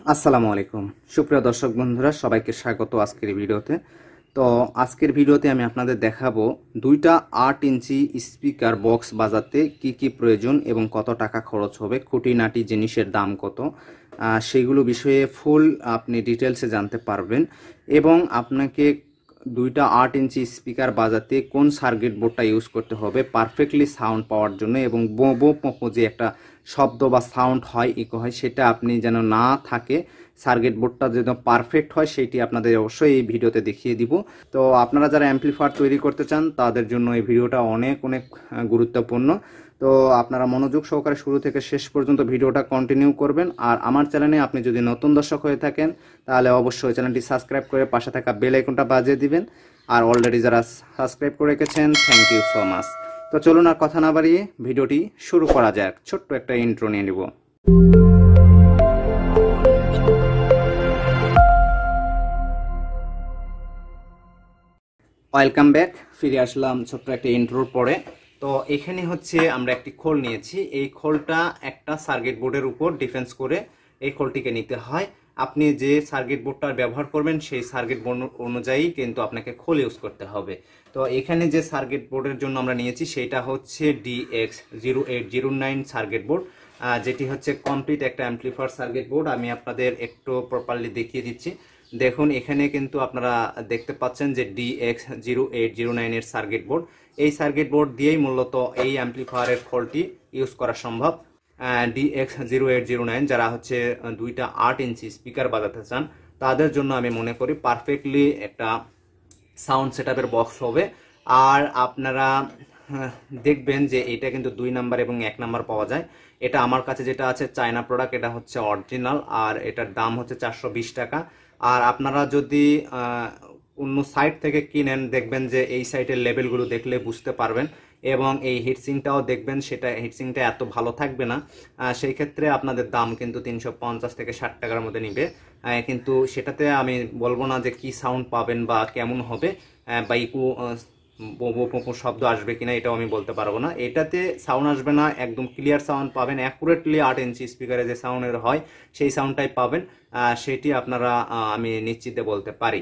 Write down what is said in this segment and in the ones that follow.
আসসালামু আলাইকুম সুপ্রিয় দর্শক বন্ধুরা সবাইকে স্বাগত আজকের ভিডিওতে। তো আজকের ভিডিওতে আমি আপনাদের দেখাবো দুইটা 8 ইঞ্চি স্পিকার বক্স বাজাতে কি কি প্রয়োজন এবং কত টাকা খরচ হবে, খুঁটিনাটি জিনিসের দাম কত, সেগুলো বিষয়ে ফুল আপনি ডিটেলসে জানতে পারবেন। এবং আপনাকে দুইটা 8 ইঞ্চি স্পিকার বাজাতে কোন সার্কিট বোর্ডটা ইউজ করতে হবে পারফেক্টলি সাউন্ড পাওয়ার জন্য, এবং বো বো পো যে একটা শব্দ বা সাউন্ড হয়, ইকো হয়, সেটা আপনি যেন না থাকে, সার্কিট বোর্ডটা যেন পারফেক্ট হয়, সেটি আপনাদের অবশ্যই এই ভিডিওতে দেখিয়ে দিব। তো আপনারা যারা অ্যাম্পলিফায়ার তৈরি করতে চান তাদের জন্য এই ভিডিওটা অনেক গুরুত্বপূর্ণ। তো আপনারা মনোযোগ সহকারে শুরু থেকে শেষ পর্যন্ত ভিডিওটা কন্টিনিউ করবেন। আর আমার চ্যানেলে আপনি যদি নতুন দর্শক হয়ে থাকেন তাহলে অবশ্যই চ্যানেলটি সাবস্ক্রাইব করে পাশে থাকা বেল আইকনটা বাজিয়ে দিবেন। আর অলরেডি যারা সাবস্ক্রাইব করে রেখেছেন থ্যাংক ইউ সো মাচ। তো চলুন আর কথা না বাড়িয়ে ভিডিওটি শুরু করা যাক। ছোট্ট একটা ইন্ট্রো নিয়ে নিব। ওয়েলকাম ব্যাক, ফিরে আসলাম ছোট্ট একটা ইন্ট্রোর পরে। তো এখানে হচ্ছে আমরা একটি খোল নিয়েছি। এই খোলটা একটা সার্কিট বোর্ডের উপর ডিফেন্স করে এই খোলটিকে নিতে হয়। আপনি যে সার্কিট বোর্ডটা ব্যবহার করবেন সেই সার্কিট বোর্ড অনুযায়ী কিন্তু আপনাকে খোল ইউজ করতে হবে। তো এখানে যে সার্কিট বোর্ডের জন্য আমরা নিয়েছি সেটা হচ্ছে DX0809 সার্কিট বোর্ড, যেটি হচ্ছে কমপ্লিট একটা অ্যাম্পলিফায়ার সার্কিট বোর্ড। আমি আপনাদের একটু প্রপারলি দেখিয়ে দিচ্ছি। দেখুন এখানে কিন্তু আপনারা দেখতে পাচ্ছেন যে DX0809 এর সার্কিট বোর্ড। এই সার্কিট বোর্ড দিয়েই মূলত এই অ্যাম্পলিফায়ারের খোলটি ইউজ করা সম্ভব। DX0809 যারা হচ্ছে দুইটা 8 ইঞ্চি স্পিকার বাজাতে চান তাদের জন্য আমি মনে করি পারফেক্টলি একটা সাউন্ড সেটআপের বক্স হবে। আর আপনারা দেখবেন যে এটা কিন্তু 2 নাম্বার এবং 1 নাম্বার পাওয়া যায়। এটা আমার কাছে যেটা আছে চায়না প্রোডাক্ট, এটা হচ্ছে অরিজিনাল, আর এটার দাম হচ্ছে 420 টাকা। আর আপনারা যদি অন্য সাইট থেকে কিনেন দেখবেন যে এই সাইটের লেভেলগুলো দেখলে বুঝতে পারবেন, এবং এই হিটসিংটাও দেখবেন সেটা হিটসিংটা এত ভালো থাকবে না। সেই ক্ষেত্রে আপনাদের দাম কিন্তু 350 থেকে 60 টাকার মধ্যে নিবে। কিন্তু সেটাতে আমি বলবো না যে কি সাউন্ড পাবেন বা কেমন হবে, বা ইকো শব্দ আসবে কিনা এটাও আমি বলতে পারবো না। এটাতে সাউন্ড আসবে না, একদম ক্লিয়ার সাউন্ড পাবেন, অ্যাকুরেটলি 8 ইঞ্চি স্পিকারে যে সাউন্ডের হয় সেই সাউন্ডটাই পাবেন, সেটি আপনারা আমি নিশ্চিতে বলতে পারি।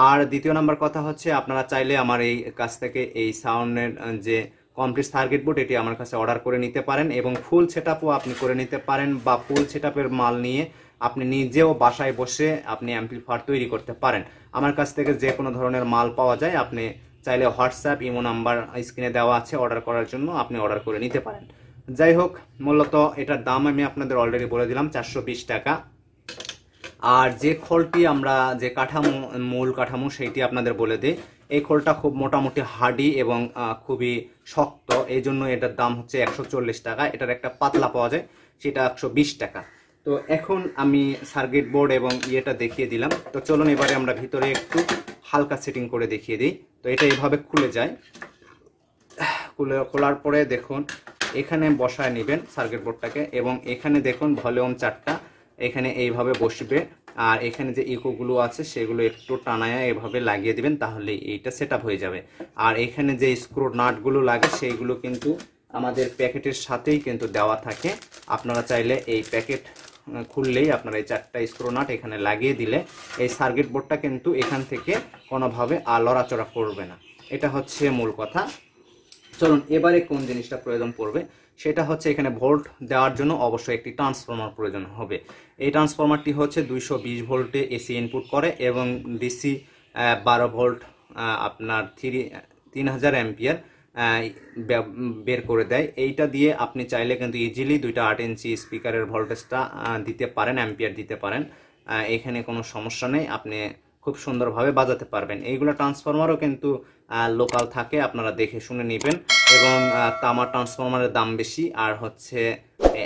আর দ্বিতীয় নাম্বার কথা হচ্ছে আপনারা চাইলে আমার এই কাছ থেকে এই সাউন্ডের যে কমপ্লিট সার্কিট বোর্ড এটি আমার কাছে অর্ডার করে নিতে পারেন, এবং ফুল সেটআপও আপনি করে নিতে পারেন, বা ফুল সেটআপের মাল নিয়ে আপনি নিজেও বাসায় বসে আপনি অ্যাম্পলিফায়ার তৈরি করতে পারেন। আমার কাছ থেকে যে কোনো ধরনের মাল পাওয়া যায়, আপনি চাইলে হোয়াটসঅ্যাপ ইমো নাম্বার স্ক্রিনে দেওয়া আছে, অর্ডার করার জন্য আপনি অর্ডার করে নিতে পারেন। যাই হোক, মূলত এটার দাম আমি আপনাদের অলরেডি বলে দিলাম 420 টাকা। আর যে খোলটি আমরা যে মূল কাঠামো সেইটি আপনাদের বলে দিই। এই খোলটা খুব মোটামুটি হার্ডি এবং খুবই শক্ত, এই জন্য এটার দাম হচ্ছে 140 টাকা। এটার একটা পাতলা পাওয়া যায় সেটা 120 টাকা। তো এখন আমি সার্কিট বোর্ড এবং ইয়েটা দেখিয়ে দিলাম। তো চলুন এবারে আমরা ভিতরে একটু হালকা সেটিং করে দেখিয়ে দিই। তো এটা এইভাবে খুলে যায়, খোলার পরে দেখুন এখানে বসায় নেবেন সার্কিট বোর্ডটাকে, এবং এখানে দেখুন ভলিউম 4টা এখানে এইভাবে বসবে। আর এখানে যে ইকোগুলো আছে সেগুলো একটু টানায়া এভাবে লাগিয়ে দিবেন, তাহলে এইটা সেটআপ হয়ে যাবে। আর এখানে যে স্ক্রু নাটগুলো লাগে সেইগুলো কিন্তু আমাদের প্যাকেটের সাথেই কিন্তু দেওয়া থাকে। আপনারা চাইলে এই প্যাকেট খুললেই আপনারা এই 4টা স্ক্রু নাট এখানে লাগিয়ে দিলে এই সার্কিট বোর্ডটা কিন্তু এখান থেকে কোনোভাবে লড়াচড়া করবে না। এটা হচ্ছে মূল কথা। চলুন এবারে কোন জিনিসটা প্রয়োজন পড়বে সেটা হচ্ছে এখানে ভোল্ট দেওয়ার জন্য অবশ্যই একটি ট্রান্সফরমার প্রয়োজন হবে। এই ট্রান্সফরমারটি হচ্ছে 220 ভোল্টে এসি ইনপুট করে এবং ডিসি 12 ভোল্ট আপনার 3000 অ্যাম্পিয়ার বের করে দেয়। এইটা দিয়ে আপনি চাইলে কিন্তু ইজিলি দুইটা 8 ইঞ্চি স্পিকারের ভোল্টেজটা দিতে পারেন, অ্যাম্পিয়ার দিতে পারেন। এখানে কোনো সমস্যা নেই, আপনি খুব সুন্দরভাবে বাজাতে পারবেন। এইগুলো ট্রান্সফরমারও কিন্তু লোকাল থাকে, আপনারা দেখে শুনে নেবেন। এবং তামার ট্রান্সফরমারের দাম বেশি, আর হচ্ছে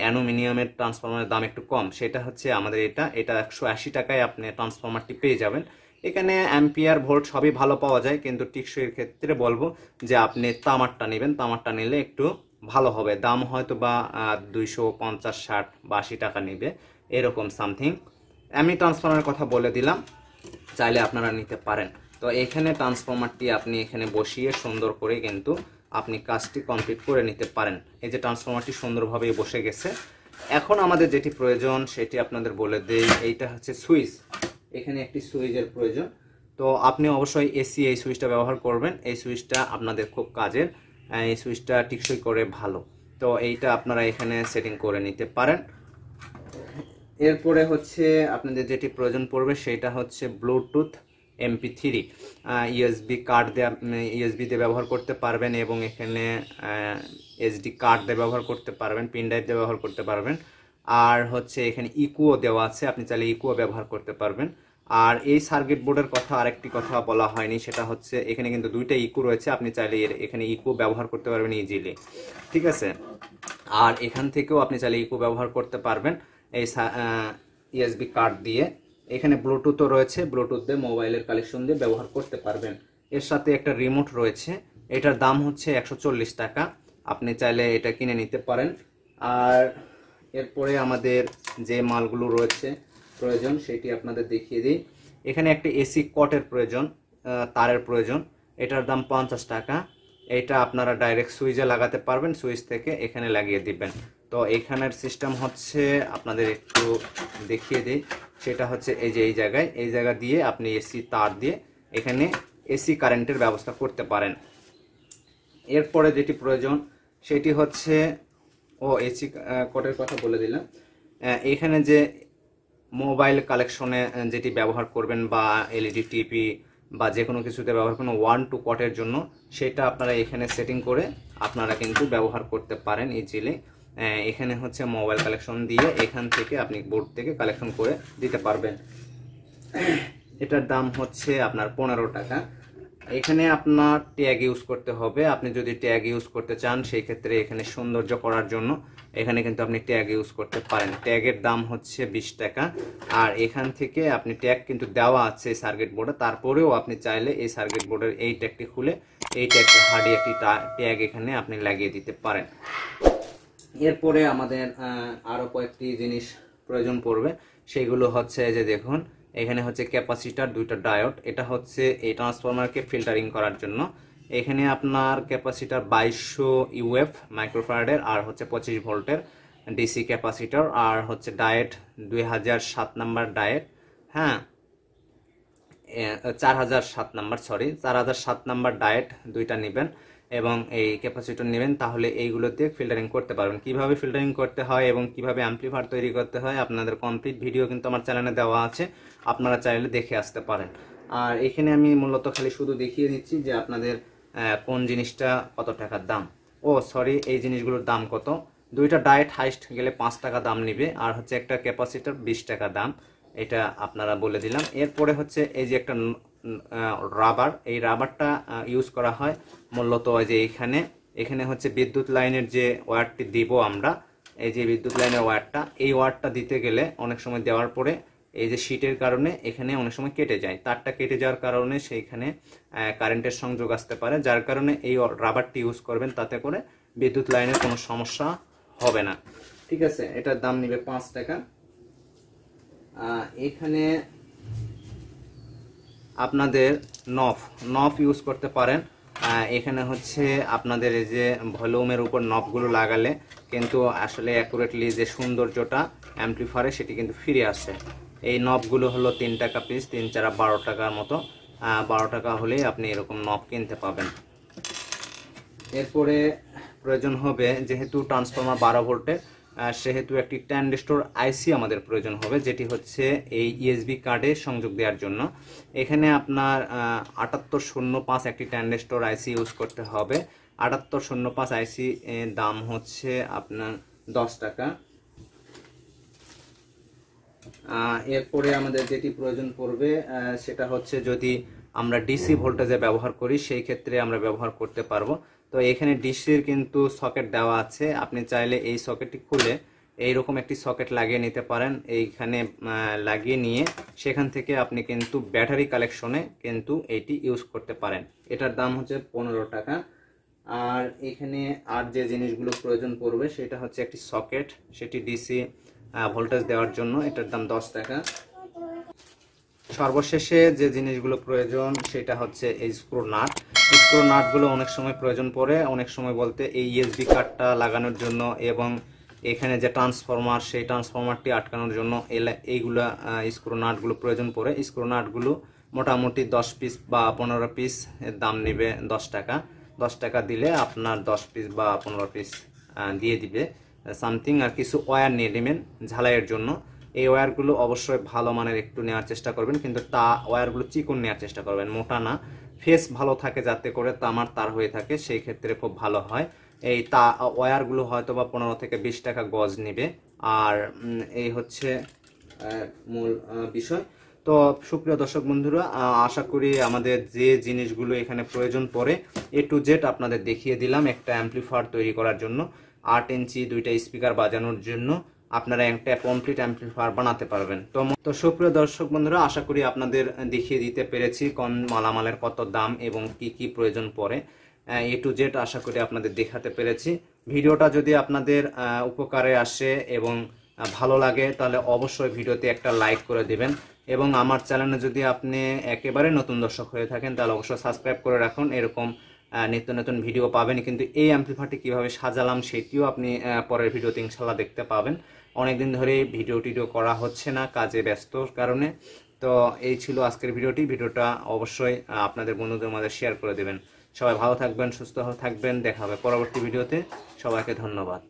অ্যালুমিনিয়ামের ট্রান্সফরমারের দাম একটু কম। সেটা হচ্ছে আমাদের এটা 180 টাকায় আপনি ট্রান্সফরমারটি পেয়ে যাবেন। এখানে অ্যাম্পিয়ার ভোল্ট সবই ভালো পাওয়া যায়, কিন্তু টেকসইয়ের ক্ষেত্রে বলবো যে আপনি তামারটা নেবেন। তামারটা নিলে একটু ভালো হবে, দাম হয়তো বা 250, 60 বা 80 টাকা নেবে, এরকম সামথিং। আমি ট্রান্সফরমারের কথা বলে দিলাম, চাইলে আপনারা নিতে পারেন। তো এখানে ট্রান্সফরমারটি আপনি এখানে বসিয়ে সুন্দর করে কিন্তু আপনি কাজটি কমপ্লিট করে নিতে পারেন। এই যে ট্রান্সফরমারটি সুন্দরভাবে বসে গেছে। এখন আমাদের যেটি প্রয়োজন সেটি আপনাদের বলে দেই। এইটা হচ্ছে সুইচ, এখানে একটি সুইচের প্রয়োজন। তো আপনি অবশ্যই এসি এই সুইচটা ব্যবহার করবেন, এই সুইচটা আপনাদের খুব কাজের, এই সুইচটা টিকসই করে ভালো। তো এইটা আপনারা এখানে সেটিং করে নিতে পারেন। এরপরে হচ্ছে আপনাদের যেটি প্রয়োজন পড়বে সেটা হচ্ছে ব্লুটুথ MP3, ইউএসবি কার্ড দিয়ে ইউএসবি দিয়ে ব্যবহার করতে পারবেন, এবং এখানে SD কার্ড দিয়ে ব্যবহার করতে পারবেন, পিন ড্রাইভ দিয়ে ব্যবহার করতে পারবেন। আর হচ্ছে এখানে ইকুও দেওয়া আছে, আপনি চাইলে ইকুও ব্যবহার করতে পারবেন। আর এই সার্কিট বোর্ডের কথা আরেকটি কথা বলা হয়নি, সেটা হচ্ছে এখানে কিন্তু দুইটা ইকু রয়েছে, আপনি চাইলে এখানে ইকু ব্যবহার করতে পারবেন ইজিলি, ঠিক আছে। আর এখান থেকেও আপনি চাইলে ইকু ব্যবহার করতে পারবেন এই ইউএসবি কার্ড দিয়ে। এখানে ব্লুটুথও রয়েছে, ব্লুটুথ দিয়ে মোবাইলের কালেকশন দিয়ে ব্যবহার করতে পারবেন। এর সাথে একটা রিমোট রয়েছে, এটার দাম হচ্ছে 140 টাকা, আপনি চাইলে এটা কিনে নিতে পারেন। আর এরপরে আমাদের যে মালগুলো রয়েছে প্রয়োজন সেটি আপনাদের দেখিয়ে দিই। এখানে একটা এসি কটের প্রয়োজন, তারের প্রয়োজন, এটার দাম 50 টাকা। এটা আপনারা ডাইরেক্ট সুইচে লাগাতে পারবেন, সুইচ থেকে এখানে লাগিয়ে দিবেন। তো এখানের সিস্টেম হচ্ছে আপনাদের একটু দেখিয়ে দিই, সেটা হচ্ছে এই যে এই জায়গা দিয়ে আপনি এসি তার দিয়ে এখানে এসি কারেন্টের ব্যবস্থা করতে পারেন। এরপরে যেটি প্রয়োজন সেটি হচ্ছে এসি কটের কথা বলে দিলাম। এখানে যে মোবাইল কালেকশনে যেটি ব্যবহার করবেন বা এলইডি টিভি বা যে কোনো কিছুতে ব্যবহার করবেন 1-2 কটের জন্য, সেটা আপনারা এখানে সেটিং করে আপনারা কিন্তু ব্যবহার করতে পারেন ইজিলি। এখানে হচ্ছে মোবাইল কালেকশন দিয়ে এখান থেকে আপনি বোর্ড থেকে কালেকশন করে দিতে পারবেন। এটার দাম হচ্ছে আপনার 15 টাকা। এখানে আপনার ট্যাগ ইউজ করতে হবে, আপনি যদি ট্যাগ ইউজ করতে চান সেই ক্ষেত্রে এখানে সৌন্দর্য করার জন্য এখানে কিন্তু আপনি ট্যাগ ইউজ করতে পারেন। ট্যাগের দাম হচ্ছে 20 টাকা। আর এখান থেকে আপনি ট্যাগ কিন্তু দেওয়া আছে সার্কিট বোর্ডে, তারপরেও আপনি চাইলে এই সার্কিট বোর্ডের এই ট্যাগটি খুলে এই ট্যাগটি হার্ডি একটি ট্যাগ এখানে আপনি লাগিয়ে দিতে পারেন। এরপরে আমাদের আরো কয়েকটি জিনিস প্রয়োজন পড়বে, সেগুলো হচ্ছে যে দেখুন এখানে হচ্ছে ক্যাপাসিটার, দুইটা ডায়োড, এটা হচ্ছে এই ট্রান্সফরমারকে ফিল্টারিং করার জন্য। এখানে আপনার ক্যাপাসিটার 2200 UF মাইক্রোফ্যারাডের, আর হচ্ছে 25 ভোল্টের ডিসি ক্যাপাসিটার, আর হচ্ছে ডায়েট 2007 নাম্বার ডায়েট, হ্যাঁ 4007 নাম্বার ডায়েট দুইটা নেবেন এবং এই ক্যাপাসিটর নেবেন, তাহলে এইগুলো দিয়ে ফিল্টারিং করতে পারবেন। কিভাবে ফিল্টারিং করতে হয় এবং কিভাবে অ্যাম্পলিফায়ার তৈরি করতে হয় আপনাদের কমপ্লিট ভিডিও কিন্তু আমার চ্যানেলে দেওয়া আছে, আপনারা চাইলে দেখে আসতে পারেন। আর এখানে আমি মূলত খালি শুধু দেখিয়ে দিচ্ছি যে আপনাদের কোন জিনিসটা কত টাকার দাম। সরি, এই জিনিসগুলোর দাম কত। দুইটা ডায়েট হাইস্ট গেলে 5 টাকা দাম নিবে, আর হচ্ছে একটা ক্যাপাসিটর 20 টাকা দাম, এটা আপনারা বলে দিলাম। এরপরে হচ্ছে এই যে একটা রাবার, এই রাবারটা ইউজ করা হয় মূলত যে এখানে হচ্ছে বিদ্যুৎ লাইনের যে ওয়্যারটি দিব আমরা, এই যে বিদ্যুৎ লাইনের ওয়্যারটা, এই ওয়্যারটা দিতে গেলে অনেক সময় দেওয়ার পরে এই যে শীটের কারণে এখানে অনেক সময় কেটে যায়, তারটা কেটে যাওয়ার কারণে সেইখানে কারেন্টের সংযোগ আসতে পারে, যার কারণে এই রাবারটি ইউজ করবেন, তাতে করে বিদ্যুৎ লাইনের কোনো সমস্যা হবে না, ঠিক আছে। এটার দাম নিবে 5 টাকা। এখানে আপনাদের নফ ইউজ করতে পারেন। এখানে হচ্ছে আপনাদের এই যে ভলিউমের উপর নবগুলো লাগালে কিন্তু আসলে অ্যাকুরেটলি যে সৌন্দর্যটা অ্যাম্পলিফায়ারে সেটি কিন্তু ফিরে আসে। এই নবগুলো হলো 3 টাকা পিস, 3-4 12 টাকার মতো, 12 টাকা হলেই আপনি এরকম নব কিনতে পাবেন। এরপরে প্রয়োজন হবে, যেহেতু ট্রান্সফরমার 12 ভোল্টের, সেহেতু একটি ট্রানজিস্টর আইসি আমাদের প্রয়োজন হবে, যেটি হচ্ছে এই ইউএসবি কার্ডে সংযোগ দেওয়ার জন্য। এখানে আপনার 7805 একটি ট্রানজিস্টর আইসি ইউজ করতে হবে। 7805 আইসি দাম হচ্ছে আপনার 10 টাকা। এরপরে আমাদের যেটি প্রয়োজন পড়বে সেটা হচ্ছে, যদি আমরা ডিসি ভোল্টেজে ব্যবহার করি সেই ক্ষেত্রে আমরা ব্যবহার করতে পারবো। তো এখানে ডিসির কিন্তু সকেট দেওয়া আছে, আপনি চাইলে এই সকেটটি খুলে এইরকম একটি সকেট লাগিয়ে নিতে পারেন। এইখানে লাগিয়ে নিয়ে সেখান থেকে আপনি কিন্তু ব্যাটারি কালেকশনে কিন্তু এইটি ইউজ করতে পারেন। এটার দাম হচ্ছে 15 টাকা। আর এখানে আর যে জিনিসগুলো প্রয়োজন পড়বে সেটা হচ্ছে একটি সকেট, সেটি ডিসি ভোল্টেজ দেওয়ার জন্য, এটার দাম 10 টাকা। সর্বশেষে যে জিনিসগুলো প্রয়োজন সেটা হচ্ছে এই স্ক্রু নাটগুলো অনেক সময় প্রয়োজন পড়ে, অনেক সময় বলতে এই ইউএসবি কার্ডটা লাগানোর জন্য এবং এখানে যে ট্রান্সফরমার, সেই ট্রান্সফরমারটি আটকানোর জন্য এইগুলা স্ক্রু নাটগুলো প্রয়োজন পড়ে। স্ক্রু নাটগুলো মোটামুটি 10 পিস বা 15 পিস এর দাম নেবে 10 টাকা। 10 টাকা দিলে আপনার 10 পিস বা 15 পিস দিয়ে দিবে সামথিং। আর কিছু ওয়্যার নিয়ে নেবেন ঝালাইয়ের জন্য। এই ওয়্যারগুলো অবশ্যই ভালো মানের একটু নেওয়ার চেষ্টা করবেন, কিন্তু ওয়্যারগুলো চিকন নেওয়ার চেষ্টা করবেন, মোটা না। ফেস ভালো থাকে যাতে করে তামার তার হয়ে থাকে, সেই ক্ষেত্রে খুব ভালো হয়। এই ওয়্যারগুলো হয়তো বা 15 থেকে 20 টাকা গজ নেবে। আর এই হচ্ছে মূল বিষয়। তো সুপ্রিয় দর্শক বন্ধুরা, আশা করি আমাদের যে জিনিসগুলো এখানে প্রয়োজন পড়ে A to Z আপনাদের দেখিয়ে দিলাম একটা অ্যাম্পলিফায়ার তৈরি করার জন্য। 8 ইঞ্চি 2টা স্পিকার বাজানোর জন্য আপনারা একটা কমপ্লিট অ্যাম্পলিফায়ার বানাতে পারবেন। তো সুপ্রিয় দর্শক বন্ধুরা, আশা করি আপনাদের দেখিয়ে দিতে পেরেছি কোন মালামালের কত দাম এবং কি কি প্রয়োজন পড়ে। A to Z আশা করি আপনাদের দেখাতে পেরেছি। ভিডিওটা যদি আপনাদের উপকারে আসে এবং ভালো লাগে তাহলে অবশ্যই ভিডিওতে একটা লাইক করে দিবেন, এবং আমার চ্যানেলে যদি আপনি একেবারে নতুন দর্শক হয়ে থাকেন তাহলে অবশ্যই সাবস্ক্রাইব করে রাখুন। এরকম নিত্য নতুন ভিডিও পাবেন। কিন্তু এই অ্যাম্পলিফায়ারটি কীভাবে সাজালাম সেটিও আপনি পরের ভিডিওতে ইনশাল্লাহ দেখতে পাবেন। অনেকদিন ধরে ভিডিও করা হচ্ছে না, কাজে ব্যস্তর কারণে। তো এই ছিল আজকের ভিডিওটা অবশ্যই আপনাদের বন্ধুদের মাঝে শেয়ার করে দেবেন। সবাই ভালো থাকবেন, সুস্থ থাকবেন, দেখা হবে পরবর্তী ভিডিওতে। সবাইকে ধন্যবাদ।